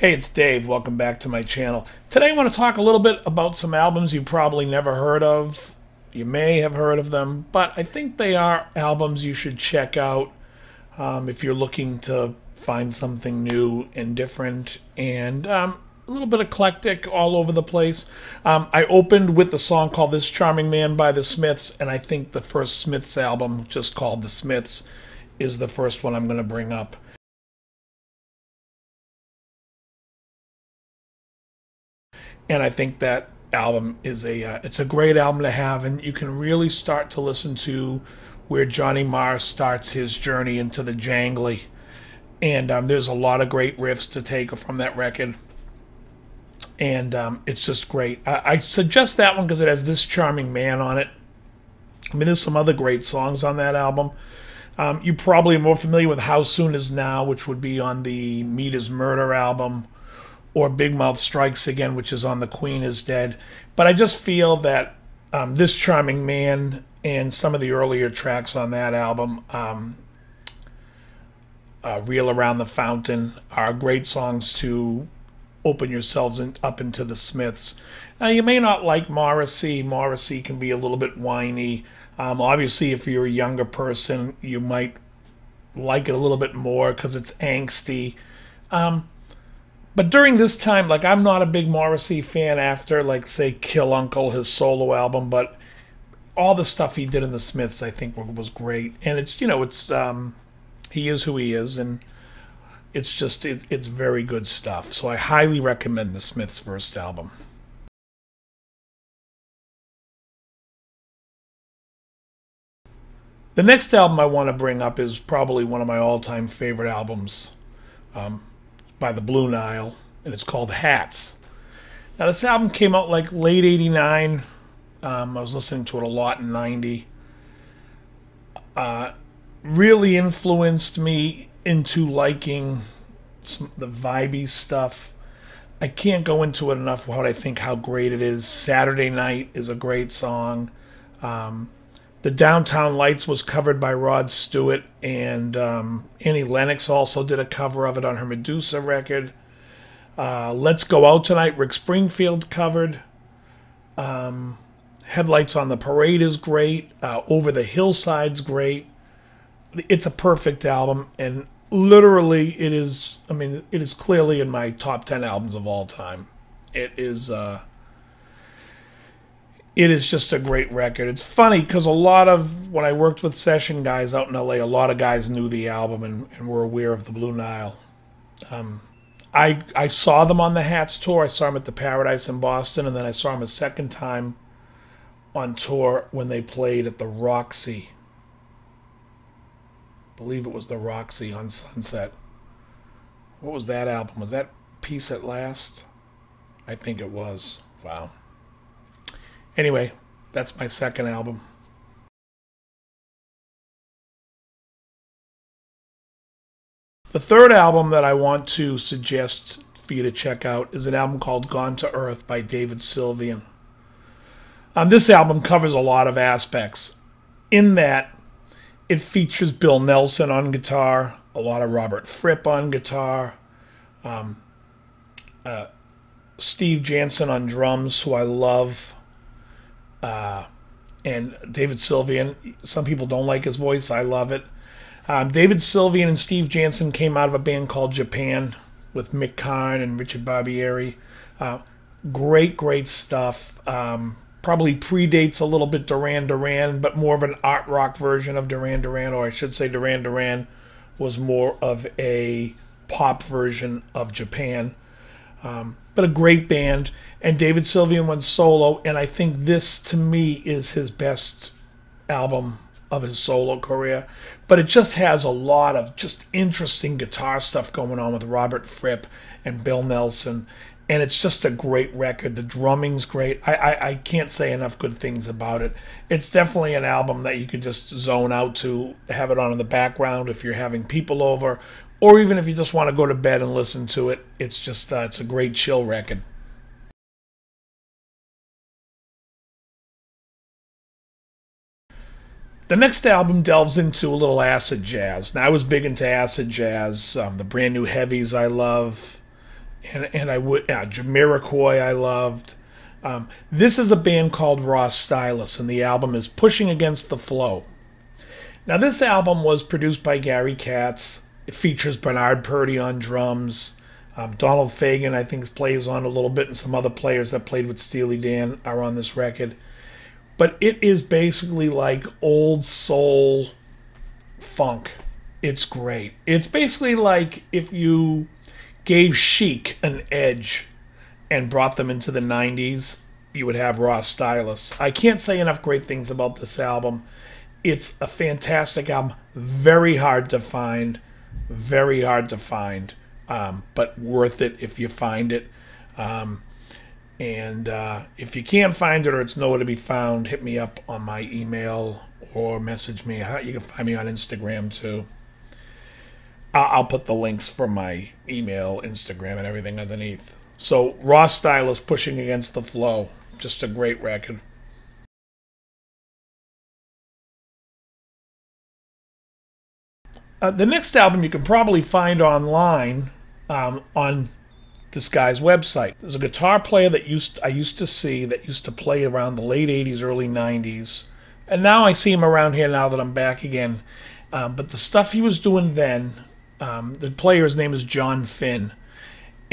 Hey, it's Dave. Welcome back to my channel. Today I want to talk a little bit about some albums you probably never heard of. You may have heard of them, but I think they are albums you should check out if you're looking to find something new and different and a little bit eclectic all over the place. I opened with the song called This Charming Man by the Smiths, and I think the first Smiths album, just called The Smiths, is the first one I'm going to bring up. And I think that album is it's a great album to have, and you can really start to listen to where Johnny Marr starts his journey into the jangly. And there's a lot of great riffs to take from that record. And it's just great. I suggest that one because it has This Charming Man on it. I mean, there's some other great songs on that album. You probably are more familiar with How Soon Is Now, which would be on the Meat Is Murder album, or Big Mouth Strikes Again, which is on The Queen Is Dead. But I just feel that This Charming Man and some of the earlier tracks on that album, Reel Around the Fountain, are great songs to open yourselves up into the Smiths. Now, you may not like Morrissey. Morrissey can be a little bit whiny. Obviously, if you're a younger person, you might like it a little bit more because it's angsty. But during this time, like, I'm not a big Morrissey fan after, like, say, Kill Uncle, his solo album, but all the stuff he did in the Smiths, I think, was great. And it's, you know, it's he is who he is, and it's just, it's very good stuff. So I highly recommend the Smiths' first album. The next album I want to bring up is probably one of my all-time favorite albums, by the Blue Nile, and it's called Hats. Now, this album came out like late '89. I was listening to it a lot in '90. Really influenced me into liking the vibey stuff. I can't go into it enough what I think how great it is. Saturday Night is a great song. The Downtown Lights was covered by Rod Stewart, and Annie Lennox also did a cover of it on her Medusa record. Let's Go Out Tonight, Rick Springfield covered. Headlights on the Parade is great. Over the Hillside's great. It's a perfect album, and literally it is, I mean, it is clearly in my top 10 albums of all time. It is just a great record. It's funny because a lot of, when I worked with session guys out in LA, a lot of guys knew the album and were aware of the Blue Nile. I saw them on the Hats tour. I saw them at the Paradise in Boston, and then I saw them a second time on tour when they played at the Roxy. I believe it was the Roxy on Sunset. What was that album? Was that Peace at Last? I think it was. Wow. Anyway, that's my second album. The third album that I want to suggest for you to check out is an album called Gone to Earth by David Sylvian. This album covers a lot of aspects. In that, it features Bill Nelson on guitar, a lot of Robert Fripp on guitar, Steve Jansen on drums, who I love. And David Sylvian, some people don't like his voice. I love it. David Sylvian and Steve Jansen came out of a band called Japan with Mick Karn and Richard Barbieri. Great stuff. Probably predates a little bit Duran Duran, but more of an art rock version of Duran Duran, or I should say Duran Duran was more of a pop version of Japan. But a great band, and David Sylvian went solo, and I think this, to me, is his best album of his solo career. But it just has a lot of just interesting guitar stuff going on with Robert Fripp and Bill Nelson, and it's just a great record. The drumming's great. I can't say enough good things about it. It's definitely an album that you could just zone out to, have it on in the background if you're having people over, or even if you just want to go to bed and listen to it. It's just, it's a great chill record. The next album delves into a little acid jazz. Now, I was big into acid jazz. The Brand New Heavies I love. and I would, Jamiroquai I loved. This is a band called Stylus, and the album is Pushing Against the Flow. Now, this album was produced by Gary Katz. It features Bernard Purdy on drums. Donald Fagen, I think, plays on a little bit, and some other players that played with Steely Dan are on this record. But it is basically like old soul funk. It's great. It's basically like if you gave Chic an edge and brought them into the 90s, you would have Stylus. I can't say enough great things about this album. It's a fantastic album. Very hard to find. Very hard to find. But worth it if you find it. If you can't find it or it's nowhere to be found, hit me up on my email or message me. You can find me on Instagram too. I'll put the links for my email, Instagram, and everything underneath. So, Stylus, Pushing Against the Flow. Just a great record. The next album you can probably find online on this guy's website. There's a guitar player that I used to see that used to play around the late 80s, early 90s. And now I see him around here now that I'm back again. But the stuff he was doing then, the player's name is John Finn.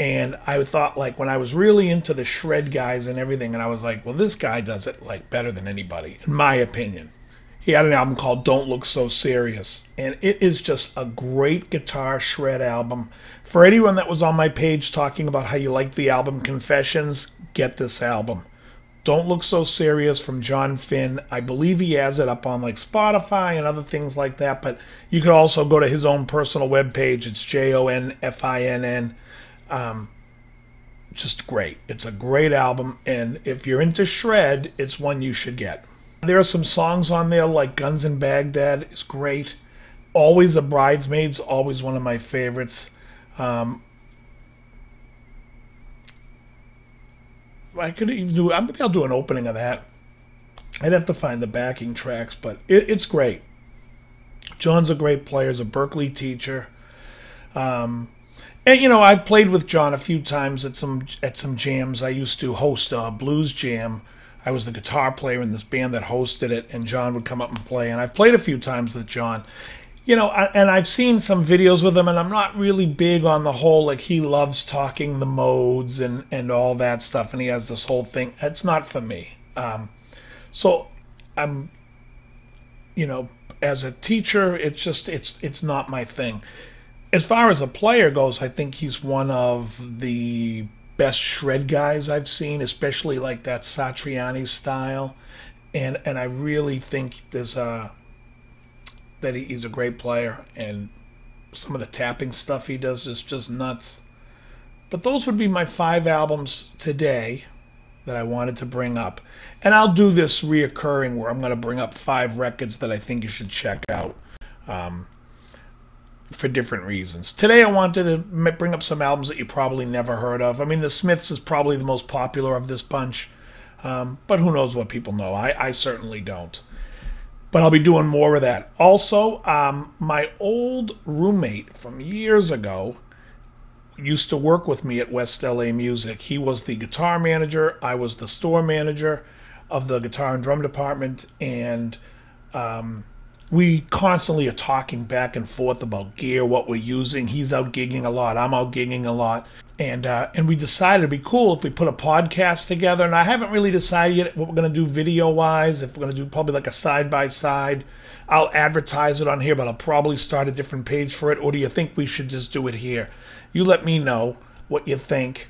And I thought, like, when I was really into the shred guys and everything, and I was like, well, this guy does it, like, better than anybody, in my opinion. He had an album called Don't Look So Serious, and it is just a great guitar shred album. For anyone that was on my page talking about how you like the album Confessions, get this album. Don't Look So Serious from John Finn. I believe he has it up on like Spotify and other things like that, but you could also go to his own personal webpage. It's JONFINN. Just great. It's a great album, and if you're into shred, it's one you should get. There are some songs on there like Guns in Baghdad is great. Always a Bridesmaid's always one of my favorites. I could even do, maybe I'll do an opening of that. I'd have to find the backing tracks, but it's great. John's a great player. He's a Berkeley teacher. And, you know, I've played with John a few times at some jams. I used to host a blues jam. I was the guitar player in this band that hosted it, and John would come up and play. And I've played a few times with John. You know, and I've seen some videos with him, and I'm not really big on the whole, like, he loves talking the modes and all that stuff, and he has this whole thing. It's not for me. So I'm, you know, as a teacher, it's not my thing. As far as a player goes, I think he's one of the best shred guys I've seen, especially like that Satriani style. And I really think there's that he's a great player, and some of the tapping stuff he does is just nuts. But those would be my 5 albums today that I wanted to bring up. And I'll do this reoccurring where I'm going to bring up 5 records that I think you should check out for different reasons. Today I wanted to bring up some albums that you probably never heard of. I mean, the Smiths is probably the most popular of this bunch, but who knows what people know. I certainly don't. But I'll be doing more of that. Also, my old roommate from years ago used to work with me at West LA Music. He was the guitar manager. I was the store manager of the guitar and drum department. And we constantly are talking back and forth about gear, what we're using. He's out gigging a lot. I'm out gigging a lot. And we decided it'd be cool if we put a podcast together. And I haven't really decided yet what we're going to do video-wise. If we're going to do probably like a side-by-side. I'll advertise it on here, but I'll probably start a different page for it. Or do you think we should just do it here? You let me know what you think.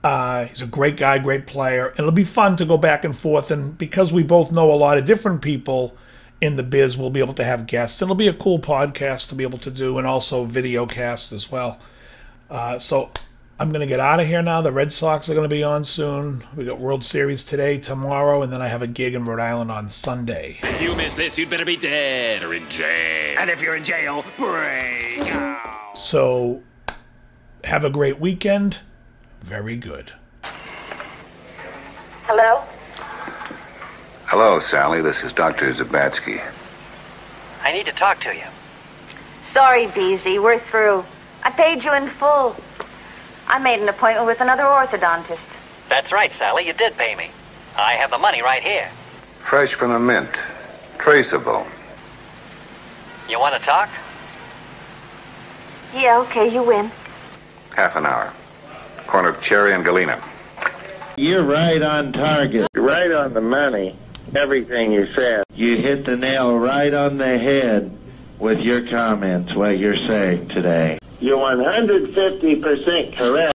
He's a great guy, great player. And it'll be fun to go back and forth. And because we both know a lot of different people in the biz, we'll be able to have guests. And it'll be a cool podcast to be able to do, and also video cast as well. So I'm going to get out of here now. The Red Sox are going to be on soon. We got World Series today, tomorrow, and then I have a gig in Rhode Island on Sunday. If you miss this, you'd better be dead or in jail. And if you're in jail, break out. So have a great weekend. Very good. Hello? Hello, Sally. This is Dr. Zabatsky. I need to talk to you. Sorry, BZ, we're through. I paid you in full. I made an appointment with another orthodontist. That's right, Sally. You did pay me. I have the money right here. Fresh from the mint. Traceable. You want to talk? Yeah, okay, you win. Half an hour. Corner of Cherry and Galena. You're right on target. Right on the money. Everything you said. You hit the nail right on the head with your comments, what you're saying today. You're 150% correct.